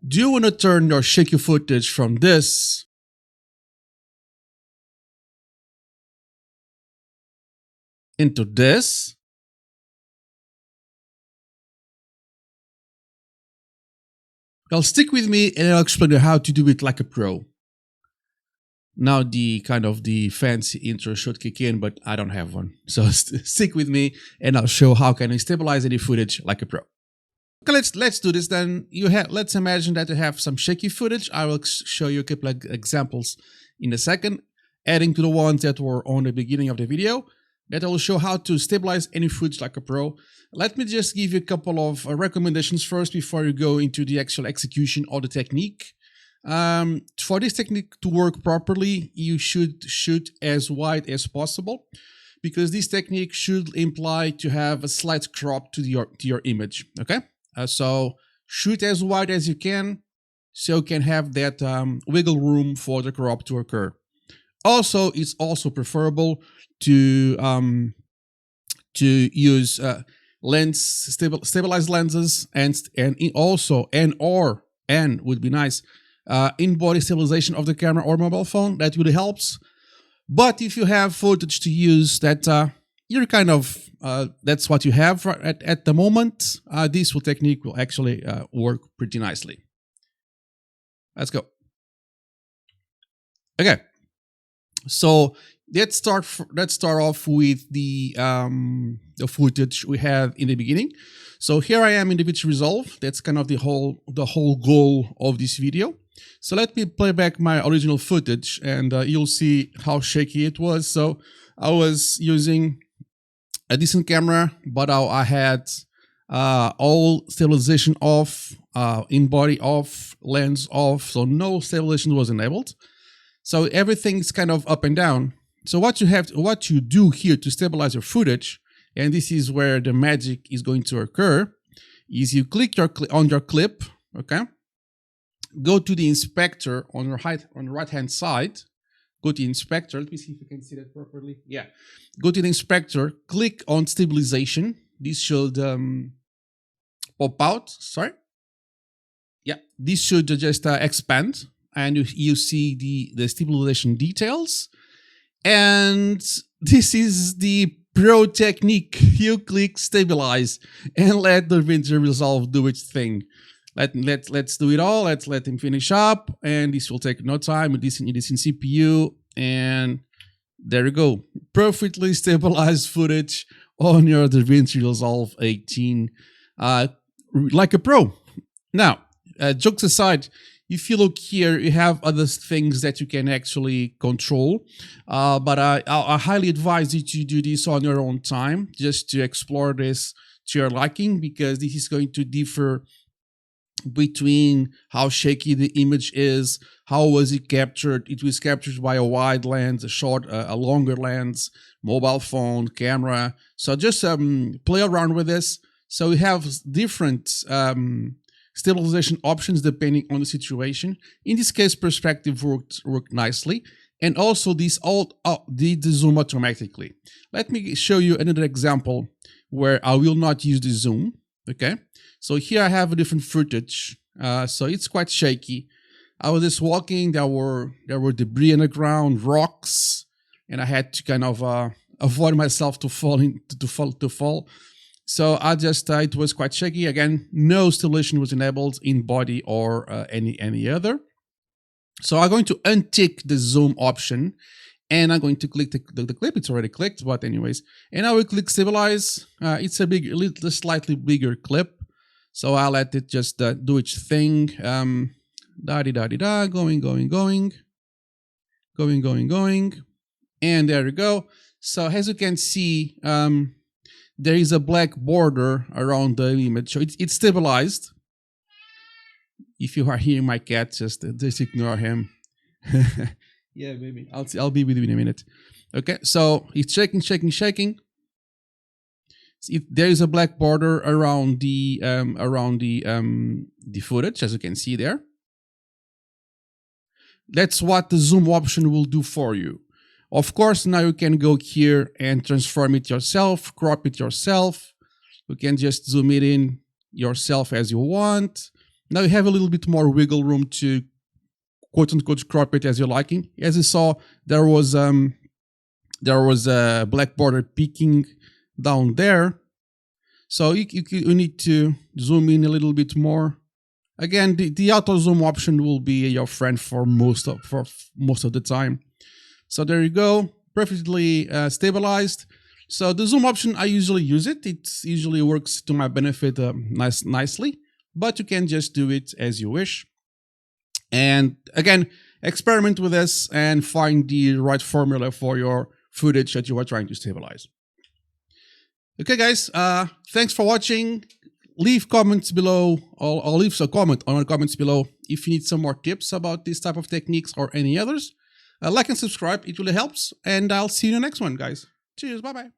Do you want to turn your shaky footage from this into this? Well, stick with me and I'll explain you how to do it like a pro. Now the kind of the fancy intro should kick in, but I don't have one. So stick with me and I'll show how can I stabilize any footage like a pro. Okay, let's do this then. Let's imagine that you have some shaky footage. I will show you a couple of examples in a second, adding to the ones that were on the beginning of the video. That I will show how to stabilize any footage like a pro. Let me just give you a couple of recommendations first before you go into the actual execution of the technique. For this technique to work properly, you should shoot as wide as possible, because this technique should imply to have a slight crop to your image. Okay, so shoot as wide as you can, so you can have that wiggle room for the crop to occur. Also, it's also preferable to use stabilized lenses and would be nice. In-body stabilization of the camera or mobile phone, that really helps. But if you have footage to use that you're kind of that's what you have at the moment, this technique will actually work pretty nicely. Let's go. Okay, so let's start off with the footage we have in the beginning. So here I am in Davinci Resolve. That's kind of the whole goal of this video. So let me play back my original footage and you'll see how shaky it was. So I was using a decent camera, but I had all stabilization off, in-body off, lens off, so no stabilization was enabled. So everything's kind of up and down. So what you do here to stabilize your footage, and this is where the magic is going to occur, is you click on your clip, okay? Go to the inspector on your right hand side. Go to the inspector. Let me see if you can see that properly. Yeah. Go to the inspector. Click on stabilization. This should pop out. Sorry. Yeah. This should just expand, and you see the stabilization details. And this is the pro technique. You click stabilize and let Davinci Resolve do its thing. Let's do it all. Let's let him finish up, and this will take no time. It is in CPU, and there you go. Perfectly stabilized footage on your Davinci Resolve 18, like a pro. Now, jokes aside, if you look here, you have other things that you can actually control, but I highly advise you to do this on your own time, just to explore this to your liking, because this is going to differ between how shaky the image is, how was it captured. It was captured by a wide lens, a longer lens, mobile phone, camera. So just play around with this. So we have different stabilization options depending on the situation. In this case, perspective worked nicely, and also this all did the zoom automatically. Let me show you another example where I will not use the zoom. Okay, so here I have a different footage. So it's quite shaky. I was just walking. There were debris on the ground, rocks, and I had to kind of avoid myself to fall. So I just it was quite shaky. Again, no stabilization was enabled in body or any other. So I'm going to untick the zoom option, and I'm going to click the clip. It's already clicked, but anyways, and I will click stabilize. It's a slightly bigger clip, so I'll let it just do its thing. Going, and there we go. So as you can see, there is a black border around the image, so it's stabilized. If you are hearing my cat, just ignore him. Yeah, maybe I'll be with you in a minute. Okay, so it's shaking. There is a black border around the footage, as you can see there. That's what the zoom option will do for you. Of course, now you can go here and transform it yourself, crop it yourself. You can just zoom it in yourself as you want. Now you have a little bit more wiggle room to quote unquote crop it as you're liking. As you saw, there was a black border peeking down there. So you need to zoom in a little bit more. Again, the auto zoom option will be your friend for most of the time. So there you go, perfectly stabilized. So the zoom option, I usually use it. It usually works to my benefit nicely, but you can just do it as you wish. And again, experiment with this and find the right formula for your footage that you are trying to stabilize. Okay, guys, thanks for watching. Leave comments below, or leave a comment on the comments below if you need some more tips about this type of techniques or any others. Like and subscribe, it really helps. And I'll see you in the next one, guys. Cheers, bye-bye.